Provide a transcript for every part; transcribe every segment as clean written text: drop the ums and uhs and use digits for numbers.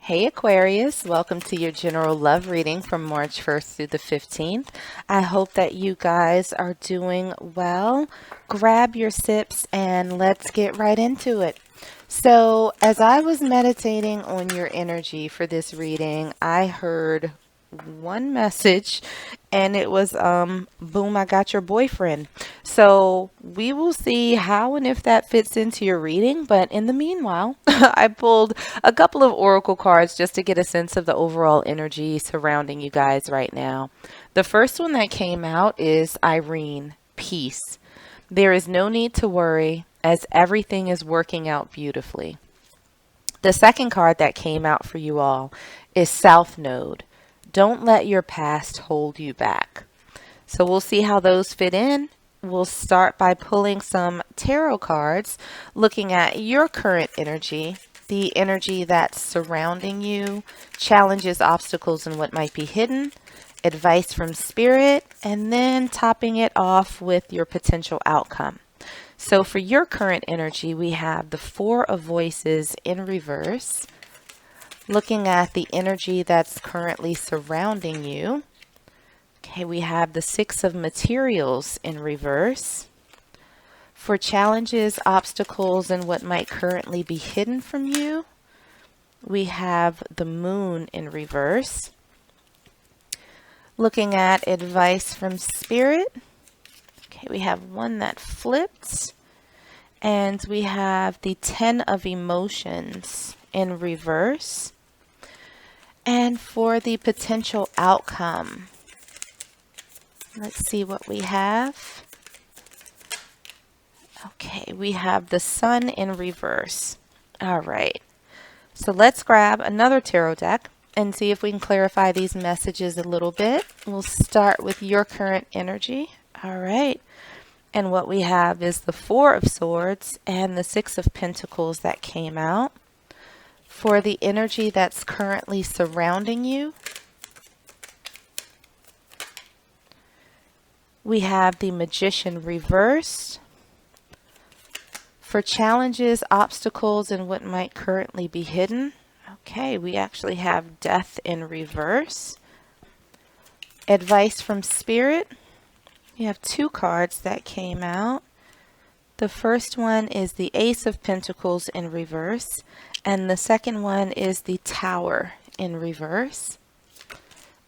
Hey Aquarius, welcome to your general love reading from March 1st through the 15th. I hope that you guys are doing well. Grab your sips and let's get right into it. So, as I was meditating on your energy for this reading, I heard one message and it was boom, I got your boyfriend. So we will see how and if that fits into your reading, but in the meanwhile I pulled a couple of oracle cards just to get a sense of the overall energy surrounding you guys right now. The first one that came out is Irene, peace. There is no need to worry as everything is working out beautifully. The second card that came out for you all is South Node. Don't let your past hold you back. So we'll see how those fit in. We'll start by pulling some tarot cards, looking at your current energy, the energy that's surrounding you, challenges, obstacles, and what might be hidden, advice from spirit, and then topping it off with your potential outcome. So for your current energy, we have the Four of Voices in reverse, looking at the energy that's currently surrounding you. Okay, we have the Six of Materials in reverse. For challenges, obstacles, and what might currently be hidden from you, we have the Moon in reverse. Looking at advice from Spirit, okay, we have one that flipped. And we have the Ten of Emotions in reverse. And for the potential outcome, let's see what we have. Okay, we have the Sun in reverse. All right. So let's grab another tarot deck and see if we can clarify these messages a little bit. We'll start with your current energy. All right. And what we have is the Four of Swords and the Six of Pentacles that came out. For the energy that's currently surrounding you, we have the Magician reversed. For challenges, obstacles, and what might currently be hidden, okay, we actually have Death in reverse. Advice from Spirit, we have two cards that came out. The first one is the Ace of Pentacles in reverse, and the second one is the Tower in reverse.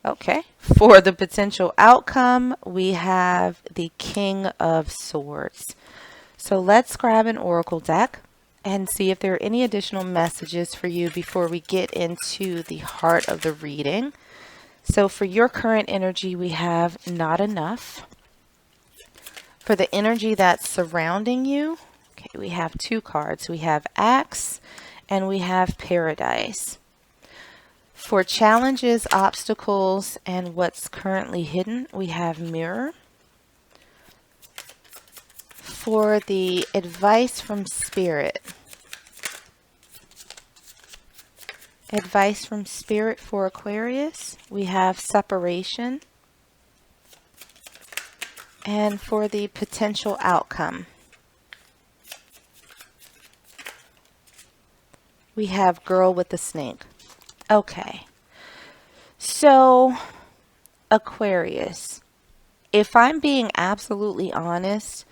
Okay, for the potential outcome, we have the King of Swords. So let's grab an oracle deck and see if there are any additional messages for you before we get into the heart of the reading. So for your current energy, we have not enough. For the energy that's surrounding you, okay, we have two cards. We have Axe and we have Paradise. For challenges, obstacles, and what's currently hidden, we have Mirror. For the advice from Spirit, for Aquarius, we have Separation. And for the potential outcome, we have Girl with the Snake. Okay, so Aquarius, if I'm being absolutely honest,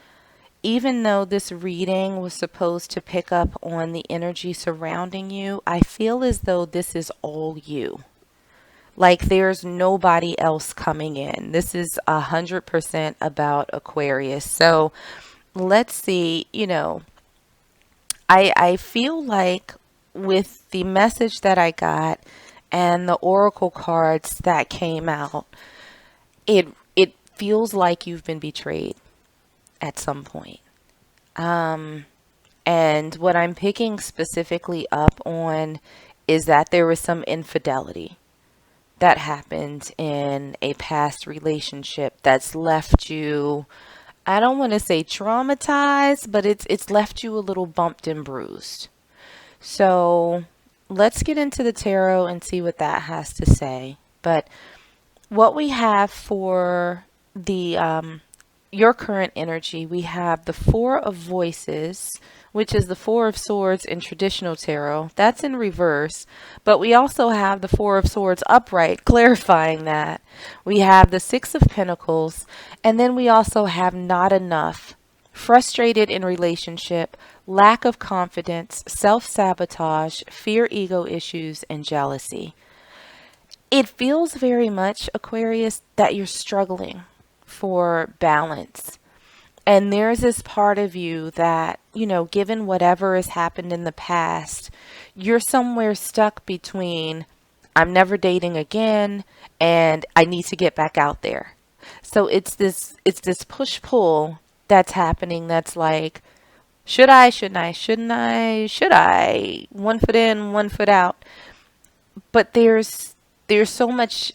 even though this reading was supposed to pick up on the energy surrounding you, I feel as though this is all you. Like there's nobody else coming in. This is 100% about Aquarius. So let's see, I feel like with the message that I got and the oracle cards that came out, it feels like you've been betrayed at some point. And what I'm picking specifically up on is that there was some infidelity that happened in a past relationship that's left you, I don't want to say traumatized, but it's left you a little bumped and bruised. So let's get into the tarot and see what that has to say. But what we have for the your current energy, we have the Four of Voices, which is the Four of Swords in traditional tarot. That's in reverse. But we also have the Four of Swords upright, clarifying that. We have the Six of Pentacles. And then we also have not enough. Frustrated in relationship, lack of confidence, self-sabotage, fear, ego issues, and jealousy. It feels very much, Aquarius, that you're struggling for balance. And there's this part of you that, given whatever has happened in the past, you're somewhere stuck between I'm never dating again and I need to get back out there. So it's this push-pull that's happening that's like, should I, shouldn't I, shouldn't I, should I? One foot in, one foot out. But there's so much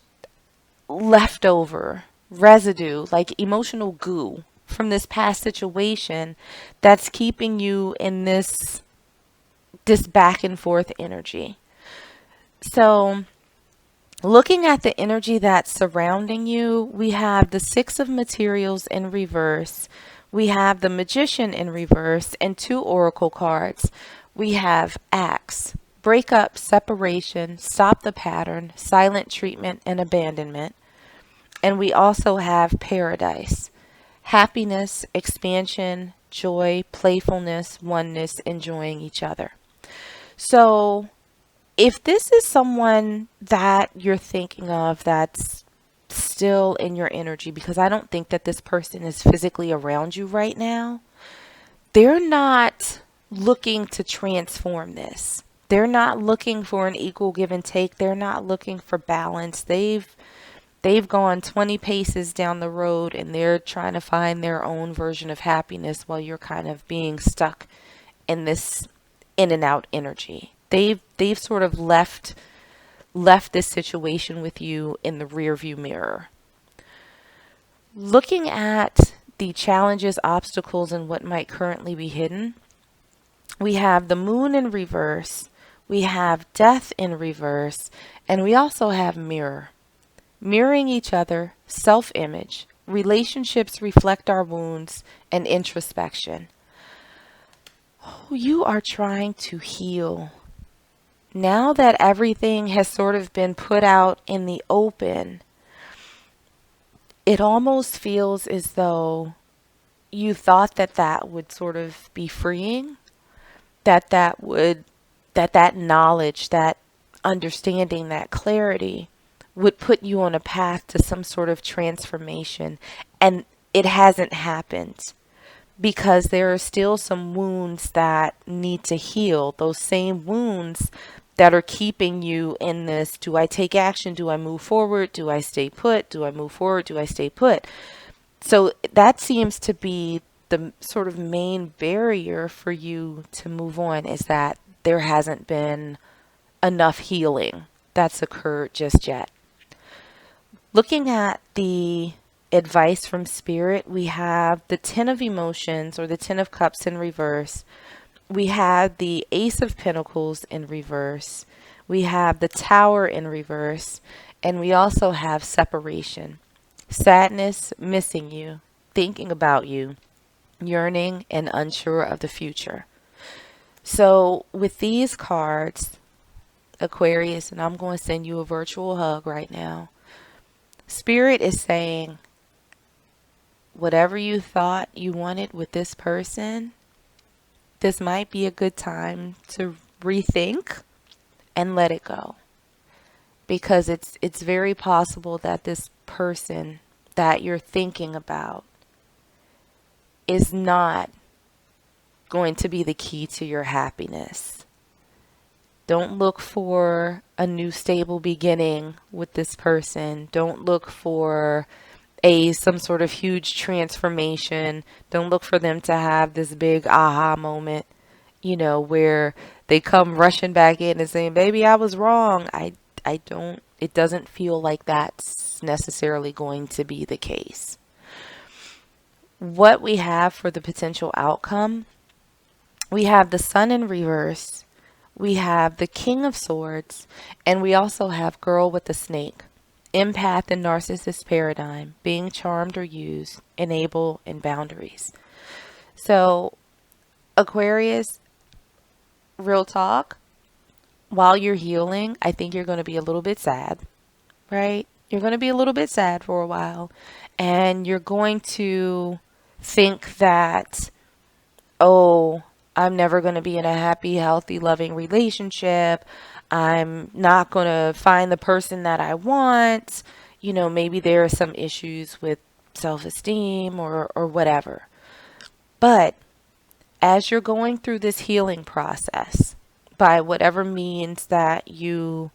leftover residue, like emotional goo from this past situation that's keeping you in this back and forth energy. So looking at the energy that's surrounding you, we have the Six of Materials in reverse. We have the Magician in reverse and two oracle cards. We have Axe, breakup, separation, stop the pattern, silent treatment, and abandonment. And we also have Paradise, happiness, expansion, joy, playfulness, oneness, enjoying each other. So if this is someone that you're thinking of that's still in your energy, because I don't think that this person is physically around you right now, they're not looking to transform this. They're not looking for an equal give and take. They're not looking for balance. They've gone 20 paces down the road and they're trying to find their own version of happiness while you're kind of being stuck in this in and out energy. They've sort of left this situation with you in the rear view mirror. Looking at the challenges, obstacles, and what might currently be hidden, we have the Moon in reverse, we have Death in reverse, and we also have Mirror. Mirroring each other, self-image, relationships reflect our wounds, and introspection. Oh, you are trying to heal. Now that everything has sort of been put out in the open, it almost feels as though you thought that would sort of be freeing, that knowledge, that understanding, that clarity would put you on a path to some sort of transformation. And it hasn't happened because there are still some wounds that need to heal. Those same wounds that are keeping you in this, do I take action? Do I move forward? Do I stay put? Do I move forward? Do I stay put? So that seems to be the sort of main barrier for you to move on, is that there hasn't been enough healing that's occurred just yet. Looking at the advice from Spirit, we have the Ten of Emotions or the Ten of Cups in reverse. We have the Ace of Pentacles in reverse. We have the Tower in reverse. And we also have separation, sadness, missing you, thinking about you, yearning, and unsure of the future. So with these cards, Aquarius, and I'm going to send you a virtual hug right now, Spirit is saying, whatever you thought you wanted with this person, this might be a good time to rethink and let it go. Because it's very possible that this person that you're thinking about is not going to be the key to your happiness. Don't look for a new stable beginning with this person. Don't look for some sort of huge transformation. Don't look for them to have this big aha moment, where they come rushing back in and saying, baby, I was wrong. It doesn't feel like that's necessarily going to be the case. What we have for the potential outcome, we have the Sun in reverse, we have the King of Swords, and we also have Girl with the Snake. empath and narcissist paradigm, being charmed or used, enable, and boundaries. So, Aquarius, real talk, while you're healing, I think you're going to be a little bit sad, right? You're going to be a little bit sad for a while, and you're going to think that, oh, I'm never going to be in a happy, healthy, loving relationship. I'm not going to find the person that I want. You know, maybe there are some issues with self-esteem or whatever. But as you're going through this healing process, by whatever means that you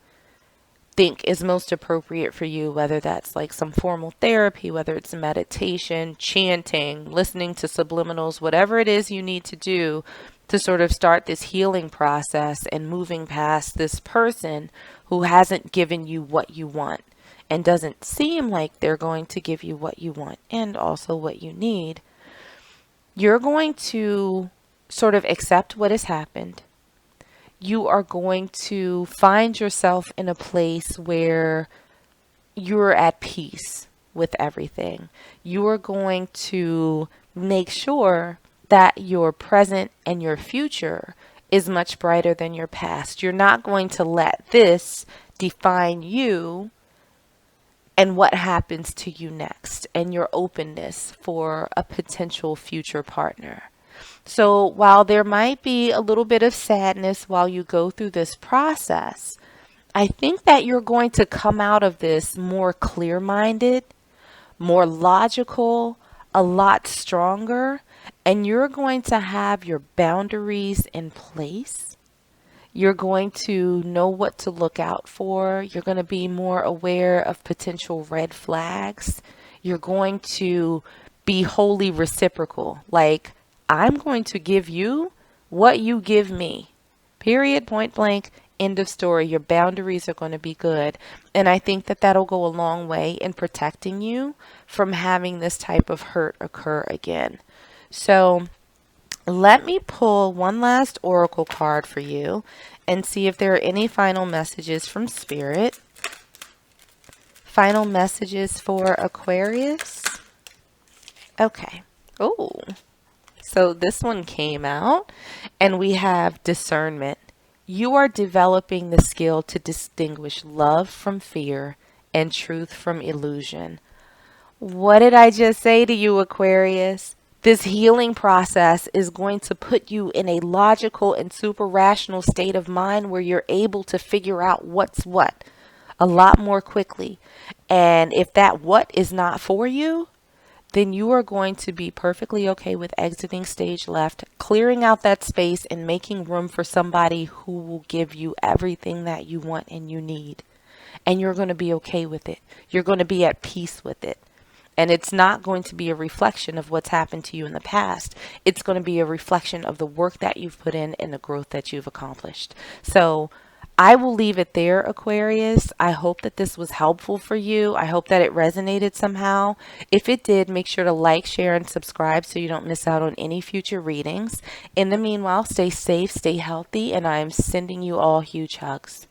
think is most appropriate for you, whether that's like some formal therapy, whether it's meditation, chanting, listening to subliminals, whatever it is you need to do to sort of start this healing process and moving past this person who hasn't given you what you want and doesn't seem like they're going to give you what you want and also what you need. You're going to sort of accept what has happened. You are going to find yourself in a place where you're at peace with everything. You are going to make sure that your present and your future is much brighter than your past. You're not going to let this define you and what happens to you next and your openness for a potential future partner. So while there might be a little bit of sadness while you go through this process, I think that you're going to come out of this more clear-minded, more logical, a lot stronger, and you're going to have your boundaries in place. You're going to know what to look out for. You're going to be more aware of potential red flags. You're going to be wholly reciprocal. Like, I'm going to give you what you give me. Period, point blank, end of story. Your boundaries are going to be good. And I think that that'll go a long way in protecting you from having this type of hurt occur again. So let me pull one last oracle card for you and see if there are any final messages from Spirit. Final messages for Aquarius. Okay. Oh. So this one came out and we have discernment. You are developing the skill to distinguish love from fear and truth from illusion. What did I just say to you, Aquarius? This healing process is going to put you in a logical and super rational state of mind where you're able to figure out what's what a lot more quickly. And if that what is not for you, then you are going to be perfectly okay with exiting stage left, clearing out that space and making room for somebody who will give you everything that you want and you need. And you're going to be okay with it. You're going to be at peace with it. And it's not going to be a reflection of what's happened to you in the past. It's going to be a reflection of the work that you've put in and the growth that you've accomplished. So I will leave it there, Aquarius. I hope that this was helpful for you. I hope that it resonated somehow. If it did, make sure to like, share, and subscribe so you don't miss out on any future readings. In the meanwhile, stay safe, stay healthy, and I'm sending you all huge hugs.